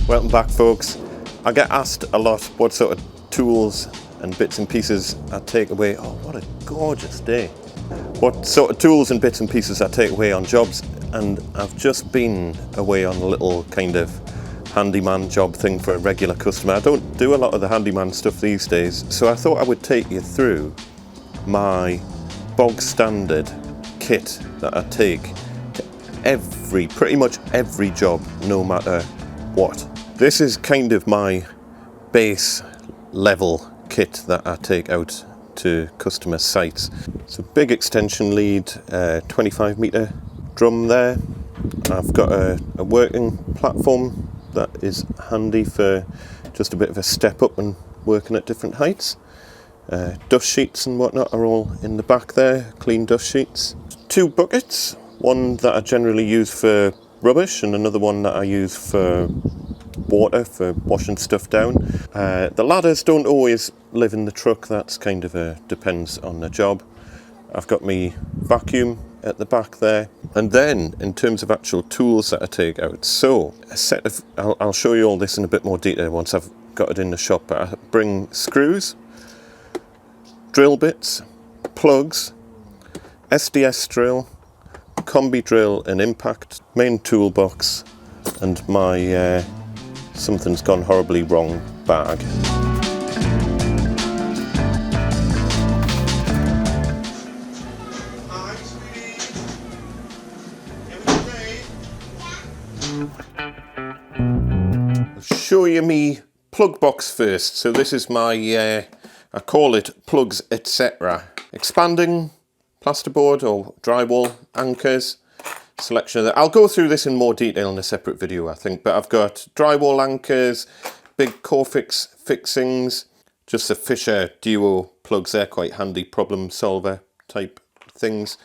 Welcome back, folks. I get asked a lot what sort of tools and bits and pieces I take away. Oh, what a gorgeous day. What sort of tools and bits and pieces I take away on jobs, and I've just been away on a little kind of handyman job thing for a regular customer. I don't do a lot of the handyman stuff these days, so I thought I would take you through my bog standard kit that I take to pretty much every job, no matter what. This is kind of my base level kit that I take out to customer sites. It's a big extension lead, 25 metre drum there. I've got a working platform that is handy for just a bit of a step up and working at different heights. Dust sheets and whatnot are all in the back there, clean dust sheets. 2 buckets, one that I generally use for rubbish and another one that I use for water, for washing stuff down. The ladders don't always live in the truck, that's kind of depends on the job. I've got my vacuum at the back there. And then in terms of actual tools that I take out, so a set of, I'll show you all this in a bit more detail once I've got it in the shop, but I bring screws, drill bits, plugs, SDS drill, Combi drill and impact, main toolbox, and my something's gone horribly wrong bag. I'll show you me plug box first. So this is my, I call it plugs etc. Expanding plasterboard or drywall anchors. Selection of that. I'll go through this in more detail in a separate video, I think, but I've got drywall anchors, big Corfix fixings, just the Fisher Duo plugs. They're quite handy problem solver type things.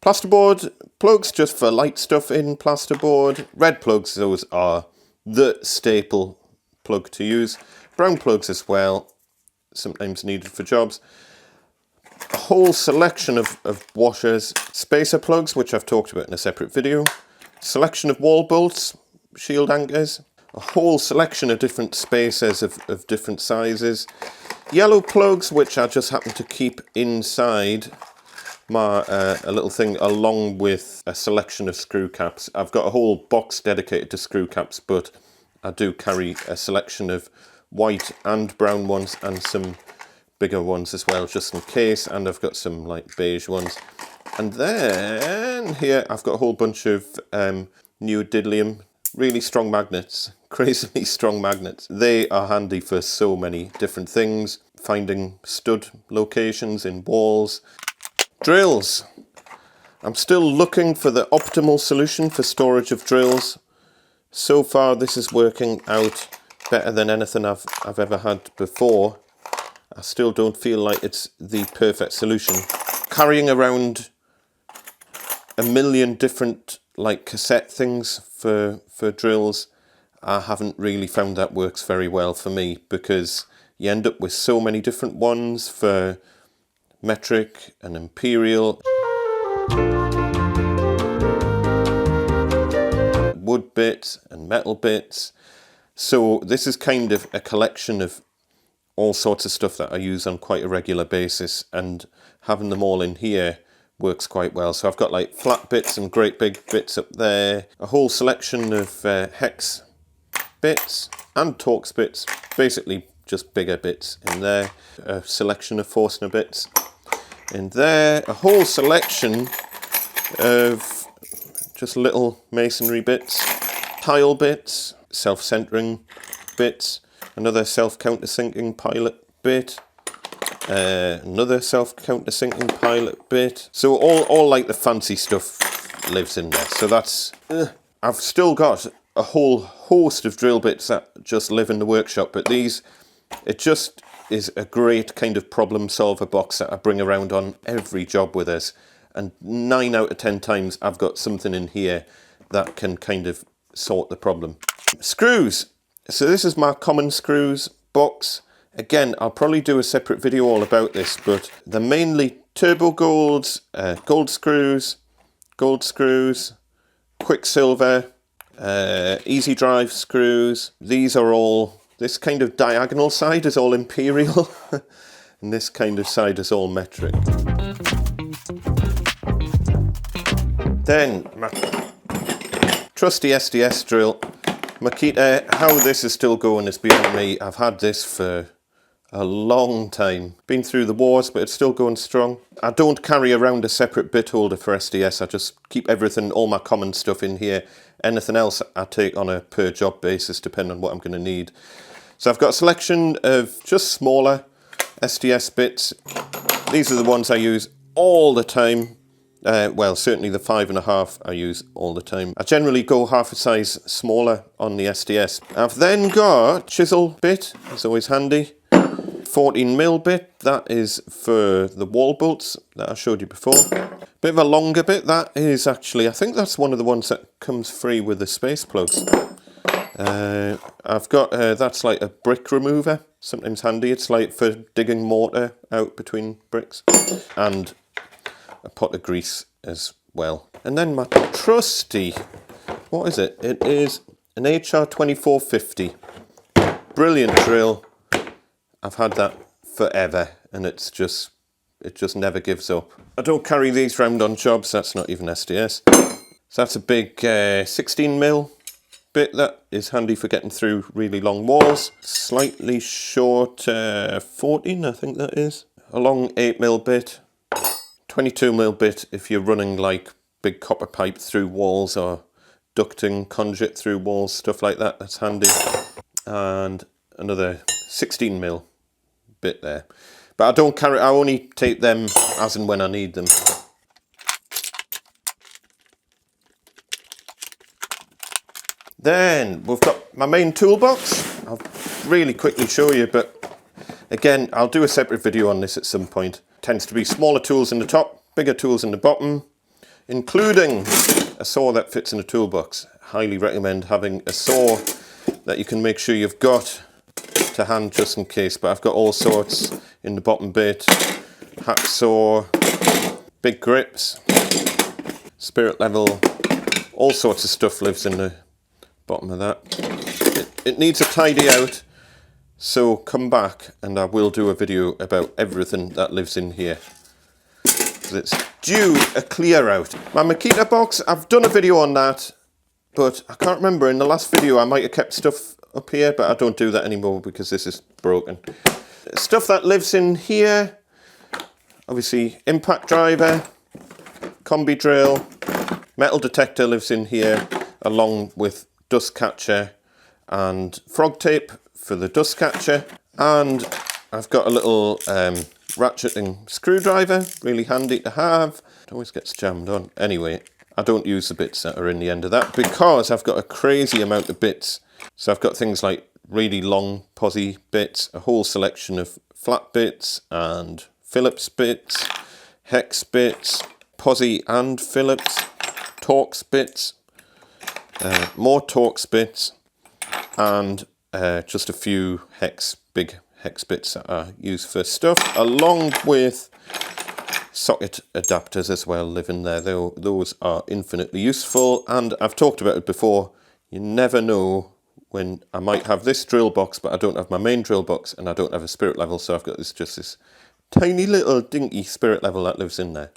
Plasterboard plugs, just for light stuff in plasterboard. Red plugs, those are the staple plug to use. Brown plugs as well, sometimes needed for jobs. A whole selection of washers, spacer plugs, which I've talked about in a separate video. Selection of wall bolts, shield anchors. A whole selection of different spacers of different sizes. Yellow plugs, which I just happen to keep inside my a little thing, along with a selection of screw caps. I've got a whole box dedicated to screw caps, but I do carry a selection of white and brown ones and some bigger ones as well, just in case, and I've got some like beige ones. And then here I've got a whole bunch of neodymium, really strong magnets, crazily strong magnets. They are handy for so many different things, finding stud locations in walls. Drills. I'm still looking for the optimal solution for storage of drills. So far this is working out better than anything I've ever had before. I still don't feel like it's the perfect solution. Carrying around a million different like cassette things for drills, I haven't really found that works very well for me, because you end up with so many different ones for metric and imperial, wood bits and metal bits. So this is kind of a collection of all sorts of stuff that I use on quite a regular basis, and having them all in here works quite well. So I've got like flat bits and great big bits up there, a whole selection of hex bits and Torx bits, basically just bigger bits in there, a selection of Forstner bits in there, a whole selection of just little masonry bits, tile bits, self-centering bits, another self-countersinking pilot bit, another self-countersinking pilot bit. So all like the fancy stuff lives in there. So that's, I've still got a whole host of drill bits that just live in the workshop, but these, it just is a great kind of problem solver box that I bring around on every job with us. And 9 out of 10 times I've got something in here that can kind of sort the problem. Screws. So this is my common screws box. Again, I'll probably do a separate video all about this, but they're mainly turbo golds, gold screws, Quicksilver, easy drive screws. These are all, this kind of diagonal side is all imperial and this kind of side is all metric. Then my trusty SDS drill. Makita, how this is still going is beyond me. I've had this for a long time. Been through the wars, but it's still going strong. I don't carry around a separate bit holder for SDS. I just keep everything, all my common stuff in here. Anything else I take on a per job basis, depending on what I'm going to need. So I've got a selection of just smaller SDS bits. These are the ones I use all the time. Well, certainly the 5.5 I use all the time. I generally go half a size smaller on the SDS. I've then got chisel bit, it's always handy. 14mm bit, that is for the wall bolts that I showed you before. Bit of a longer bit, that is actually, I think that's one of the ones that comes free with the space plugs. I've got, that's like a brick remover, sometimes handy. It's like for digging mortar out between bricks. And a pot of grease as well. And then my trusty, what is it? It is an HR 2450. Brilliant drill. I've had that forever and it just never gives up. I don't carry these round on jobs, that's not even SDS. So that's a big 16mm bit that is handy for getting through really long walls. Slightly short 14, I think that is. A long 8mm bit. 22mm bit if you're running like big copper pipe through walls or ducting conduit through walls, stuff like that, that's handy. And another 16mm bit there. But I don't carry, I only take them as and when I need them. Then we've got my main toolbox. I'll really quickly show you, but again, I'll do a separate video on this at some point. Tends to be smaller tools in the top, bigger tools in the bottom, including a saw that fits in a toolbox. Highly recommend having a saw that you can make sure you've got to hand just in case, but I've got all sorts in the bottom bit. Hacksaw, big grips, spirit level, all sorts of stuff lives in the bottom of that. It needs a tidy out. So come back and I will do a video about everything that lives in here. It's due a clear out. My Makita box, I've done a video on that, but I can't remember. In the last video I might have kept stuff up here, but I don't do that anymore because this is broken. Stuff that lives in here, obviously impact driver, combi drill, metal detector lives in here, along with dust catcher and frog tape for the dust catcher, and I've got a little ratcheting screwdriver, really handy to have. It always gets jammed on. Anyway, I don't use the bits that are in the end of that because I've got a crazy amount of bits. So I've got things like really long posi bits, a whole selection of flat bits and Phillips bits, hex bits, posi and Phillips, Torx bits, more Torx bits, and just a few big hex bits that I use for stuff, along with socket adapters as well live in there. Those are infinitely useful, and I've talked about it before. You never know when I might have this drill box, but I don't have my main drill box, and I don't have a spirit level, so I've got just this tiny little dinky spirit level that lives in there.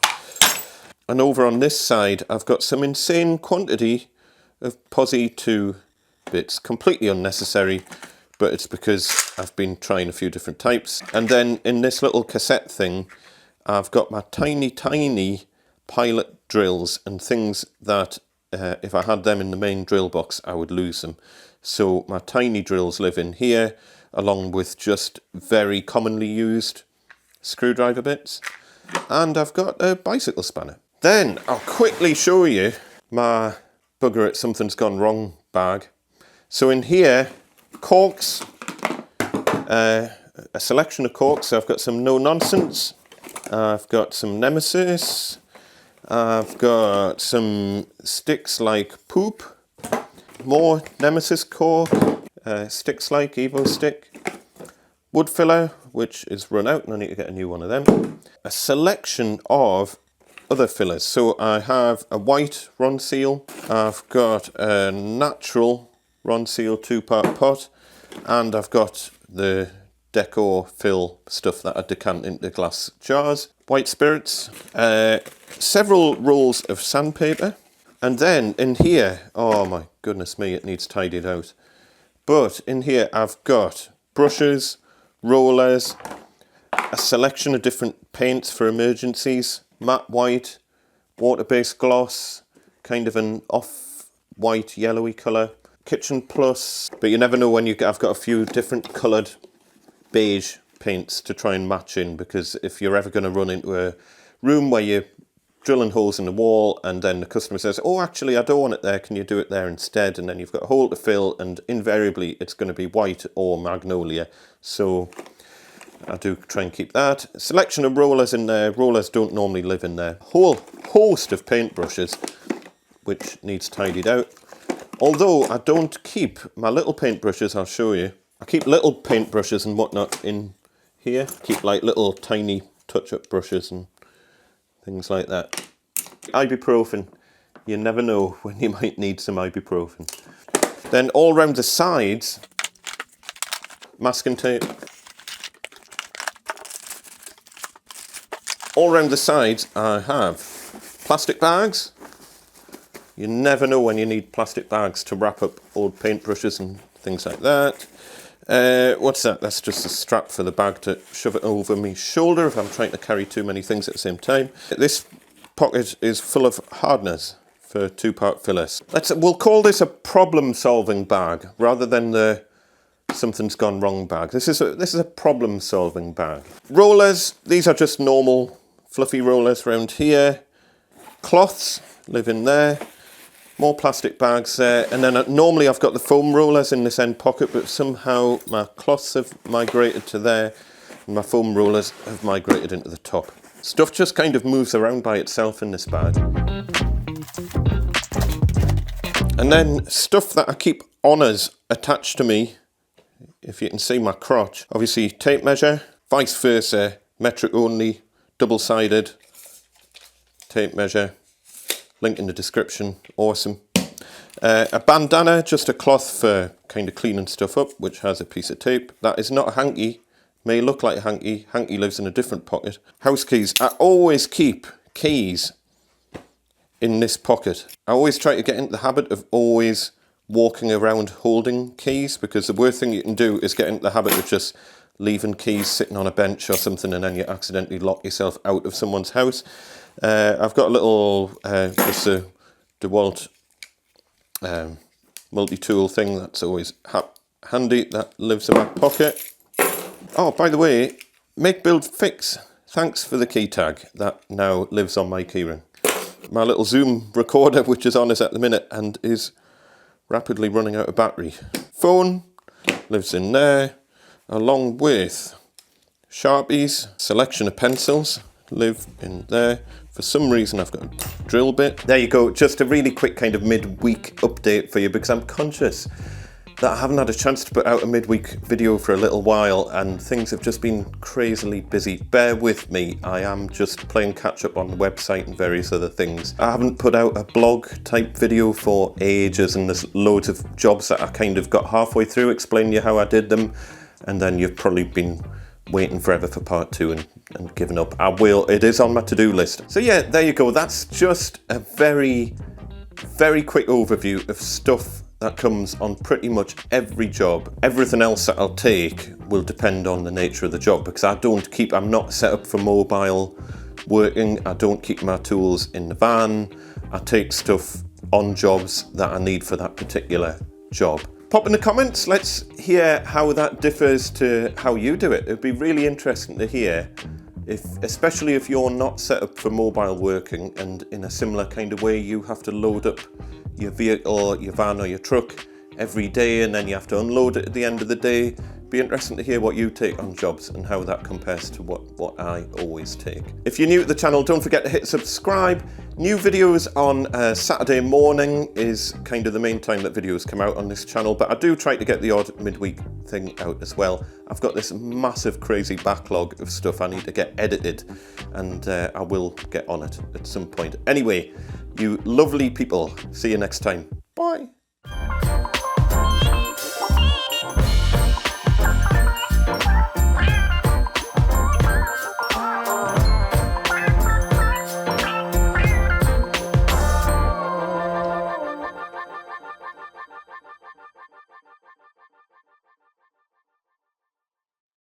And over on this side, I've got some insane quantity of posi 2 bits, completely unnecessary, but it's because I've been trying a few different types. And then in this little cassette thing, I've got my tiny pilot drills and things that if I had them in the main drill box, I would lose them. So my tiny drills live in here, along with just very commonly used screwdriver bits. And I've got a bicycle spanner. Then I'll quickly show you my bugger it something's gone wrong bag. So in here, corks, a selection of corks. So I've got some no nonsense, I've got some Nemesis, I've got some sticks like poop, more Nemesis cork, sticks like Evo stick, wood filler, which is run out and I need to get a new one of them. A selection of other fillers. So I have a white Ronseal, I've got a natural Ronseal 2-part pot, and I've got the decor fill stuff that I decant into glass jars. White spirits, several rolls of sandpaper, and then in here, oh my goodness me, it needs tidied out. But in here I've got brushes, rollers, a selection of different paints for emergencies, matte white, water-based gloss, kind of an off-white yellowy colour, Kitchen Plus, but you never know when I've got a few different coloured beige paints to try and match in, because if you're ever going to run into a room where you're drilling holes in the wall and then the customer says, oh actually I don't want it there, can you do it there instead, and then you've got a hole to fill, and invariably it's going to be white or magnolia, so I do try and keep that. A selection of rollers in there. Rollers don't normally live in there. Whole host of paintbrushes which needs tidied out, although I don't keep my little paintbrushes. I'll show you. I keep little paintbrushes and whatnot in here. Keep like little tiny touch-up brushes and things like that. Ibuprofen. You never know when you might need some ibuprofen. Then all around the sides, masking tape. All around the sides I have plastic bags. You never know when you need plastic bags to wrap up old paintbrushes and things like that. What's that? That's just a strap for the bag to shove it over my shoulder if I'm trying to carry too many things at the same time. This pocket is full of hardeners for 2-part fillers. We'll call this a problem-solving bag rather than the something's gone wrong bag. This is a problem-solving bag. Rollers. These are just normal fluffy rollers around here. Cloths live in there. More plastic bags there, and then normally I've got the foam rollers in this end pocket, but somehow my cloths have migrated to there and my foam rollers have migrated into the top. Stuff just kind of moves around by itself in this bag. And then stuff that I keep honours attached to me, if you can see my crotch. Obviously tape measure, vice versa, metric only, double-sided tape measure. Link in the description, awesome. A bandana, just a cloth for kind of cleaning stuff up, which has a piece of tape. That is not a hanky, may look like a hanky. Hanky lives in a different pocket. House keys, I always keep keys in this pocket. I always try to get into the habit of always walking around holding keys, because the worst thing you can do is get into the habit of just leaving keys sitting on a bench or something, and then you accidentally lock yourself out of someone's house. I've got a little, just a DeWalt multi-tool thing that's always handy, that lives in my pocket. Oh, by the way, make, build, fix. Thanks for the key tag. That now lives on my keyring. My little Zoom recorder, which is on us at the minute and is rapidly running out of battery. Phone lives in there, along with Sharpies. Selection of pencils live in there. For some reason I've got a drill bit. There you go, just a really quick kind of mid-week update for you, because I'm conscious that I haven't had a chance to put out a midweek video for a little while and things have just been crazily busy. Bear with me, I am just playing catch up on the website and various other things. I haven't put out a blog type video for ages, and there's loads of jobs that I kind of got halfway through explaining you how I did them, and then you've probably been waiting forever for part 2 and given up. It is on my to-do list. So yeah, there you go. That's just a very, very quick overview of stuff that comes on pretty much every job. Everything else that I'll take will depend on the nature of the job, because I'm not set up for mobile working. I don't keep my tools in the van. I take stuff on jobs that I need for that particular job. Pop in the comments, let's hear how that differs to how you do it. It'd be really interesting to hear, especially if you're not set up for mobile working and in a similar kind of way you have to load up your vehicle, your van or your truck every day, and then you have to unload it at the end of the day. Be interesting to hear what you take on jobs and how that compares to what I always take. If you're new to the channel, don't forget to hit subscribe. New videos on Saturday morning is kind of the main time that videos come out on this channel, but I do try to get the odd midweek thing out as well. I've got this massive crazy backlog of stuff I need to get edited, and I will get on it at some point. Anyway, you lovely people, see you next time. Bye.